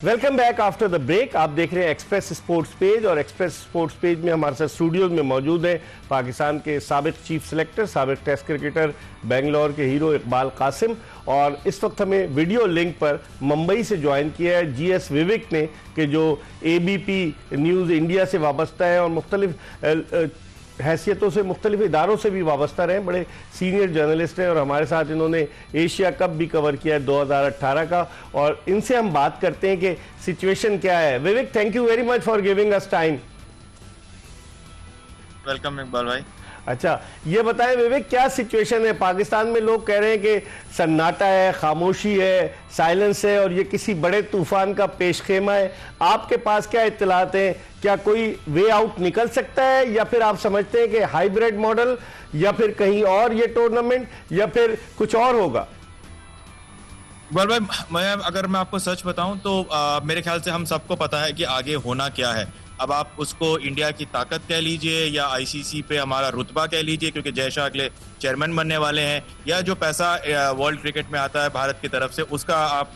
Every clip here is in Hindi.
Welcome back after the break. आप देख रहे हैं एक्सप्रेस स्पोर्ट्स पेज और एक्सप्रेस स्पोर्ट्स पेज में हमारे साथ स्टूडियोज में मौजूद है पाकिस्तान के साबिक चीफ सेलेक्टर, साबिक टेस्ट क्रिकेटर, बेंगलोर के हीरो इकबाल कासिम। और इस वक्त हमें वीडियो लिंक पर मुंबई से ज्वाइन किया है GS विवेक ने, कि जो ABP न्यूज़ इंडिया से वाबस्ता है और मुख्तलिफ हैसियतों से, मुख्तलिफ इदारों से भी वाबस्ता रहे, बड़े सीनियर जर्नलिस्ट हैं और हमारे साथ इन्होंने एशिया कप भी कवर किया है 2018 का। और इनसे हम बात करते हैं कि सिचुएशन क्या है। Vivek, thank you very much for giving us time. Welcome Iqbal bhai. अच्छा, ये बताएं विवेक, क्या सिचुएशन है पाकिस्तान में? लोग कह रहे हैं कि सन्नाटा है, खामोशी है, साइलेंस है और ये किसी बड़े तूफान का पेशखेमा है। आपके पास क्या इत्तलात हैं? क्या कोई वे आउट निकल सकता है, या फिर आप समझते हैं कि हाइब्रिड मॉडल, या फिर कहीं और ये टूर्नामेंट, या फिर कुछ और होगा? इकबाल भाई, अगर मैं आपको सच बताऊं तो मेरे ख्याल से हम सबको पता है कि आगे होना क्या है। अब आप उसको इंडिया की ताकत कह लीजिए या ICC पे हमारा रुतबा कह लीजिए, क्योंकि जय शाह अगले चेयरमैन बनने वाले हैं, या जो पैसा वर्ल्ड क्रिकेट में आता है भारत की तरफ से, उसका आप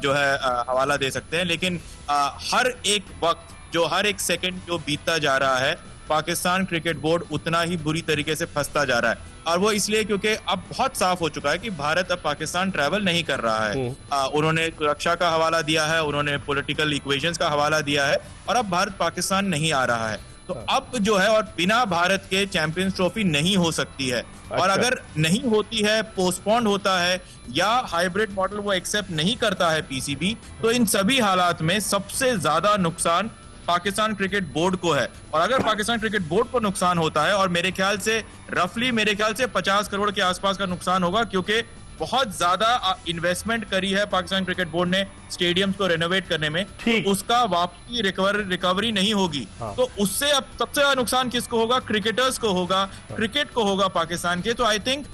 जो है हवाला दे सकते हैं। लेकिन हर एक वक्त, जो हर एक सेकंड जो बीतता जा रहा है, पाकिस्तान क्रिकेट बोर्ड उतना ही बुरी तरीके से फंसता जा रहा है। और वो इसलिए क्योंकि अब बहुत साफ हो चुका है कि भारत अब पाकिस्तान ट्रैवल नहीं कर रहा है। उन्होंने सुरक्षा का हवाला दिया है, उन्होंने पॉलिटिकल इक्वेशंस का हवाला दिया है, और अब भारत पाकिस्तान नहीं आ रहा है। तो अब जो है, और बिना भारत के चैंपियंस ट्रॉफी नहीं हो सकती है। और अगर नहीं होती है, पोस्टपोन्ड होता है, या हाइब्रिड मॉडल वो एक्सेप्ट नहीं करता है PCB, तो इन सभी हालात में सबसे ज्यादा नुकसान पाकिस्तान क्रिकेट बोर्ड को है। और अगर पाकिस्तान क्रिकेट बोर्ड को नुकसान होता है, और मेरे ख्याल से 50 करोड़ के आसपास का नुकसान होगा, क्योंकि बहुत ज्यादा इन्वेस्टमेंट करी है पाकिस्तान क्रिकेट बोर्ड ने स्टेडियम्स को रेनोवेट करने में, तो उसका वापसी रिकवरी नहीं होगी। तो उससे अब सबसे ज्यादा नुकसान किसको होगा? क्रिकेटर्स को होगा, क्रिकेट को होगा पाकिस्तान के। तो आई थिंक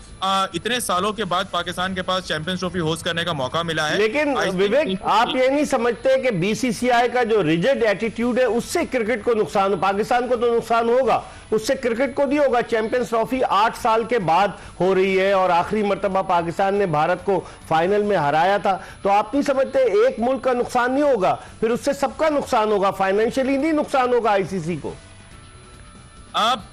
इतने सालों के बाद पाकिस्तान के पास चैंपियंस ट्रॉफी होस्ट करने का मौका मिला है। लेकिन विवेक, आप ये नहीं समझते कि BCCI का जो रिजिड एटीट्यूड है, उससे क्रिकेट को नुकसान, पाकिस्तान को तो नुकसान होगा, उससे क्रिकेट को नहीं होगा? चैंपियंस ट्रॉफी 8 साल के बाद हो रही है और आखिरी मर्तबा पाकिस्तान ने भारत को फाइनल में हराया था। तो आप नहीं समझते एक मुल्क का नुकसान नहीं होगा, फिर उससे सबका नुकसान होगा, फाइनेंशियली नहीं नुकसान होगा ICC को? आप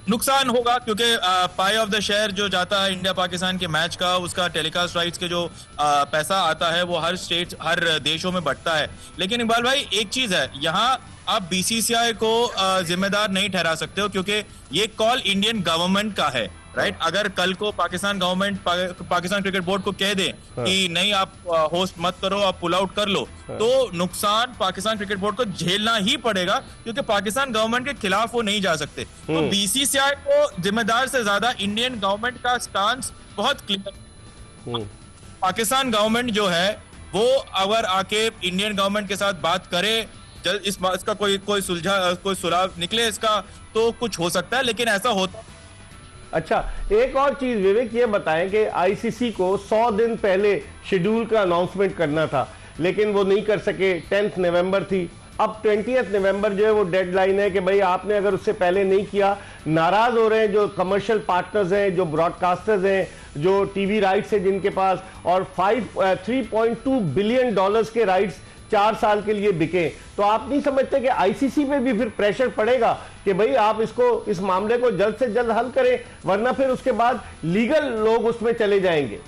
नुकसान होगा, क्योंकि पाई ऑफ द शेयर जो जाता है इंडिया पाकिस्तान के मैच का, उसका टेलीकास्ट राइट्स के जो पैसा आता है, वो हर स्टेट, हर देशों में बढ़ता है। लेकिन इकबाल भाई, एक चीज है, यहाँ आप BCCI को जिम्मेदार नहीं ठहरा सकते हो, क्योंकि ये कॉल इंडियन गवर्नमेंट का है, राइट? अगर कल को Pakistan government Pakistan cricket board को कह दे कि नहीं, आप होस्ट मत करो, आप पुल आउट कर लो, तो नुकसान पाकिस्तान क्रिकेट बोर्ड को झेलना ही पड़ेगा, क्योंकि पाकिस्तान गवर्नमेंट के खिलाफ वो नहीं जा सकते। तो BCCI को जिम्मेदार से ज्यादा इंडियन गवर्नमेंट का स्टांस बहुत क्लियर। पाकिस्तान गवर्नमेंट जो है, वो अगर आके इंडियन गवर्नमेंट के साथ बात करे, इसका कोई सुलझाव निकले इसका, तो कुछ हो सकता है, लेकिन ऐसा होता। अच्छा, एक और चीज विवेक, ये बताएं कि ICC को 100 दिन पहले शेड्यूल का अनाउंसमेंट करना था, लेकिन वो नहीं कर सके। 10 नवंबर थी, अब 20 नवंबर जो है वो डेडलाइन है कि भाई आपने अगर उससे पहले नहीं किया। नाराज हो रहे हैं जो कमर्शियल पार्टनर्स हैं, जो ब्रॉडकास्टर्स हैं, जो TV राइट्स है जिनके पास, और 3.2 बिलियन डॉलर्स के राइट्स 4 साल के लिए बिके। तो आप नहीं समझते कि ICC पे भी फिर प्रेशर पड़ेगा कि भाई आप इस मामले को जल्द से जल्द हल करें, वरना फिर उसके बाद लीगल लोग उसमें चले जाएंगे?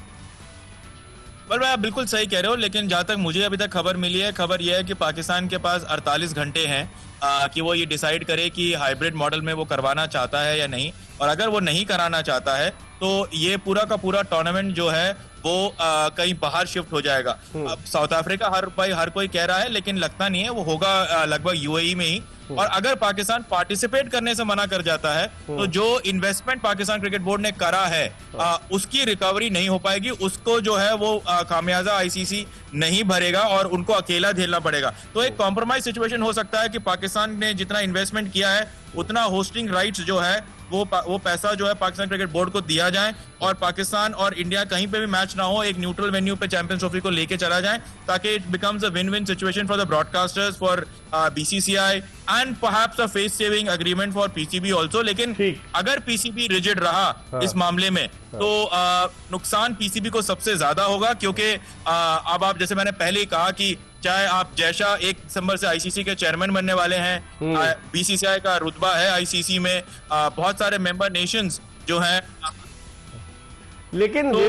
भाई, आप बिल्कुल सही कह रहे हो, लेकिन जहां तक मुझे अभी तक खबर मिली है, खबर यह है कि पाकिस्तान के पास 48 घंटे हैं कि वो ये डिसाइड करे कि हाइब्रिड मॉडल में वो करवाना चाहता है या नहीं। और अगर वो नहीं कराना चाहता है, तो ये पूरा का पूरा टूर्नामेंट जो है वो कहीं बाहर शिफ्ट हो जाएगा। अब साउथ अफ्रीका हर कोई कह रहा है, लेकिन लगता नहीं है वो होगा, लगभग UAE में ही। और अगर पाकिस्तान पार्टिसिपेट करने से मना कर जाता है, तो जो इन्वेस्टमेंट पाकिस्तान क्रिकेट बोर्ड ने करा है, उसकी रिकवरी नहीं हो पाएगी। उसको जो है वो खामियाजा ICC नहीं भरेगा और उनको अकेला झेलना पड़ेगा। तो एक कॉम्प्रोमाइज सिचुएशन हो सकता है कि पाकिस्तान ने जितना इन्वेस्टमेंट किया है, उतना होस्टिंग राइट्स जो है वो पैसा जो है पाकिस्तान क्रिकेट बोर्ड को दिया जाए, और पाकिस्तान और इंडिया कहीं पे भी मैच ना हो, एक न्यूट्रल वेन्यू पे चैंपियंस ट्रॉफी को लेके चला जाए, ताकि it becomes a win win situation for the broadcasters, for BCCI, and perhaps a face saving agreement for PCB also. लेकिन अगर PCB रिजिड रहा इस मामले में, तो नुकसान PCB को सबसे ज्यादा होगा, क्योंकि अब आप, जैसे मैंने पहले ही कहा कि चाहे आप जैशा 1 दिसंबर से आईसीसी के चेयरमैन बनने वाले हैं, बीसीसीआई का रुतबा है आईसीसी में, बहुत सारे मेंबर नेशंस जो हैं। लेकिन तो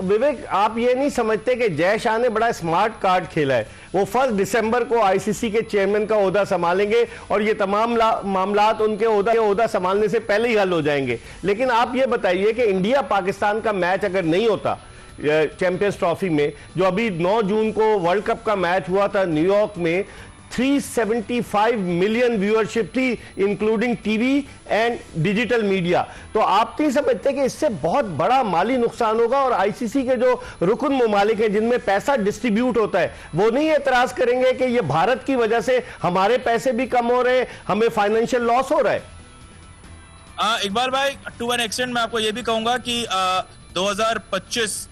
विवेक आप ये नहीं समझते कि जय शाह ने बड़ा स्मार्ट कार्ड खेला है। वो 1 दिसंबर को आईसीसी के चेयरमैन का ओहदा संभालेंगे और ये तमाम मामलात उनके ओहदा संभालने से पहले ही हल हो जाएंगे। लेकिन आप ये बताइए कि इंडिया पाकिस्तान का मैच अगर नहीं होता चैंपियंस ट्रॉफी में, जो अभी 9 जून को वर्ल्ड कप का मैच हुआ था न्यूयॉर्क में, 375 मिलियन व्यूअरशिप थी including TV and digital media. तो आप नहीं समझते कि इससे बहुत बड़ा माली नुकसान होगा और आईसीसी के जो रुकन ममालिक हैं जिनमें पैसा डिस्ट्रीब्यूट होता है वो नहीं एतराज करेंगे कि ये भारत की वजह से हमारे पैसे भी कम हो रहे हैं, हमें फाइनेंशियल लॉस हो रहा है? इकबाल भाई, टू एन एक्सटेंट मैं आपको ये भी कहूंगा कि 2025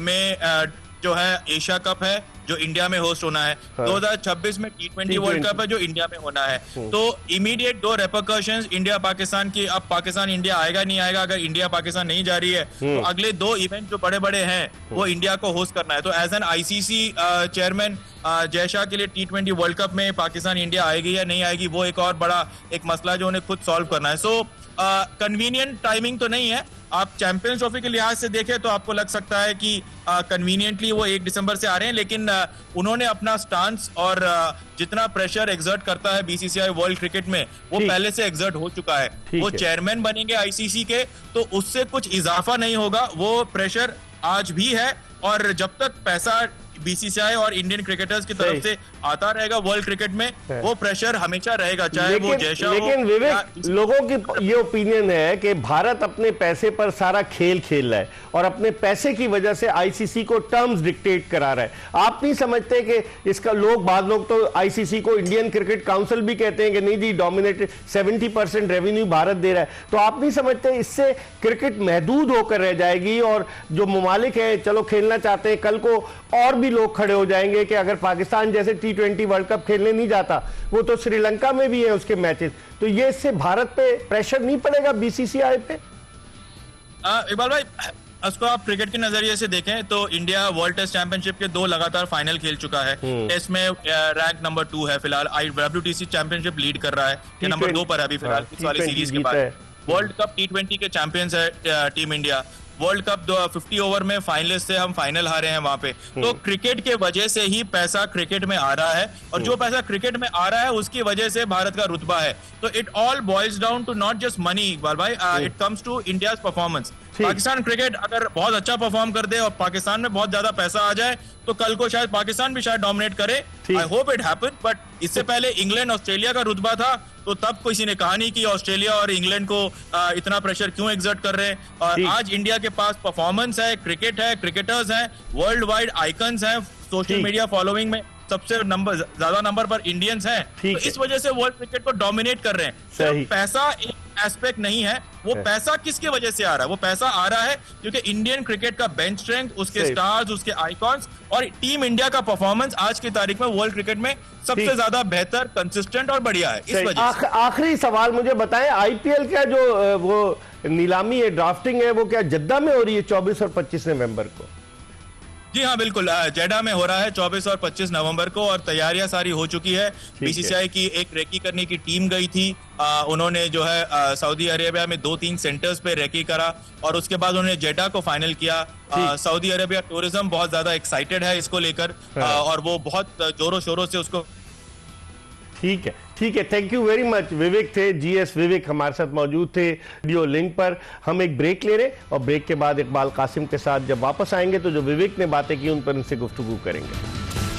में जो है एशिया कप है जो इंडिया में होस्ट होना है, 2026 में T20 वर्ल्ड कप है जो इंडिया में होना है। तो इमीडिएट 2 रेपरकशंस इंडिया पाकिस्तान की। अब पाकिस्तान इंडिया आएगा नहीं आएगा, अगर इंडिया पाकिस्तान नहीं जा रही है तो अगले 2 इवेंट जो बड़े बड़े हैं वो इंडिया को होस्ट करना है। तो as an ICC chairman Jay Shah के लिए T20 वर्ल्ड कप में पाकिस्तान इंडिया आएगी या नहीं आएगी वो एक और बड़ा एक मसला जो उन्हें खुद सॉल्व करना है। सो कन्वीनियंट टाइमिंग तो नहीं है। आप चैंपियंस ट्रॉफी के लिहाज से देखें तो आपको लग सकता है कि कन्वीनियंटली वो 1 दिसंबर से आ रहे हैं, लेकिन उन्होंने अपना स्टांस और जितना प्रेशर एक्सर्ट करता है बीसीसीआई वर्ल्ड क्रिकेट में वो पहले से एक्सर्ट हो चुका है। वो चेयरमैन बनेंगे आईसीसी के तो उससे कुछ इजाफा नहीं होगा, वो प्रेशर आज भी है। और जब तक पैसा बीसीसीआई और इंडियन क्रिकेटर्स की तरफ से आता रहेगा वर्ल्ड क्रिकेट में वो प्रेशर हमेशा रहेगा, चाहे वो जैसा हो। लेकिन विवेक, लोगों की ये ओपिनियन है कि भारत अपने पैसे पर सारा खेल खेल रहा है और अपने पैसे की वजह से आईसीसी को टर्म्स डिक्टेट करा रहा है। आप नहीं समझते कि इसका बाद लोग तो आईसीसी को इंडियन क्रिकेट काउंसिल भी कहते हैं कि नहीं जी डोमिनेटेड 70% रेवेन्यू भारत दे रहा है। तो आप नहीं समझते इससे क्रिकेट महदूद होकर रह जाएगी और जो ममालिक है चलो खेलना चाहते हैं, कल को और भी लोग खड़े हो जाएंगे कि अगर पाकिस्तान जैसे T20 वर्ल्ड कप खेलने नहीं जाता, वो तो श्रीलंका में भी है उसके मैचेस, तो ये इससे भारत पे प्रेशर नहीं पड़ेगा बीसीसीआई पे? इकबाल भाई, उसको आप क्रिकेट के नजरिए से देखें तो इंडिया वर्ल्ड टेस्ट चैंपियनशिप के 2 लगातार फाइनल खेल चुका है। टेस्ट में रैंक नंबर 2 है फिलहाल, WTC चैंपियनशिप लीड कर रहा है, नंबर 2 पर है अभी फिलहाल इस वाली सीरीज के बाद। वर्ल्ड कप T20 के चैंपियंस है team India. World cup 50 over में फाइनलिस्ट से हम फाइनल हारे हैं वहां पे। तो क्रिकेट के वजह से ही पैसा क्रिकेट में आ रहा है और जो पैसा क्रिकेट में आ रहा है उसकी वजह से भारत का रुतबा है। तो it all boils down to not just money Iqbal bhai, it comes to India's performance. Pakistan cricket अगर बहुत अच्छा परफॉर्म कर दे और पाकिस्तान में बहुत ज्यादा पैसा आ जाए तो कल को शायद पाकिस्तान भी शायद डोमिनेट करे। I hope it happen, but इससे पहले इंग्लैंड ऑस्ट्रेलिया का रुतबा था तो तब किसी ने कहा नहीं कि ऑस्ट्रेलिया और इंग्लैंड को इतना प्रेशर क्यों एक्सर्ट कर रहे हैं। और आज इंडिया के पास परफॉर्मेंस है, क्रिकेट है, क्रिकेटर्स हैं, वर्ल्ड वाइड आइकन्स हैं, सोशल मीडिया फॉलोइंग में सबसे ज्यादा नंबर पर इंडियंस हैं, तो इस वजह से वर्ल्ड क्रिकेट को डोमिनेट कर रहे हैं। सिर्फ पैसा एक एस्पेक्ट नहीं है, वो पैसा किसकी वजह से आ रहा है? वो पैसा आ रहा है क्योंकि इंडियन क्रिकेट का बेंच स्ट्रेंथ, उसके स्टार्स, उसके आइकॉन्स और टीम इंडिया का परफॉर्मेंस आज की तारीख में वर्ल्ड क्रिकेट में सबसे ज्यादा बेहतर, कंसिस्टेंट और बढ़िया है। इस वजह से आखिरी सवाल मुझे बताएं, आईपीएल का जो वो नीलामी है, ड्राफ्टिंग है, वो क्या जद्दा में हो रही है 24 और 25 नवंबर को? जी हाँ बिल्कुल, जेडा में हो रहा है 24 और 25 नवंबर को और तैयारियां सारी हो चुकी है। बीसीसीआई की एक रेकी करने की टीम गई थी, उन्होंने जो है सऊदी अरेबिया में 2-3 सेंटर्स पे रेकी करा और उसके बाद उन्होंने जेडा को फाइनल किया। सऊदी अरेबिया टूरिज्म बहुत ज्यादा एक्साइटेड है इसको लेकर और वो बहुत जोरों शोरों से उसको। ठीक है, थैंक यू वेरी मच। विवेक थे, जीएस विवेक हमारे साथ मौजूद थे वीडियो लिंक पर। हम एक ब्रेक ले रहे और ब्रेक के बाद इकबाल कासिम के साथ जब वापस आएंगे तो जो विवेक ने बातें की उन पर इनसे गुफ्तगू करेंगे।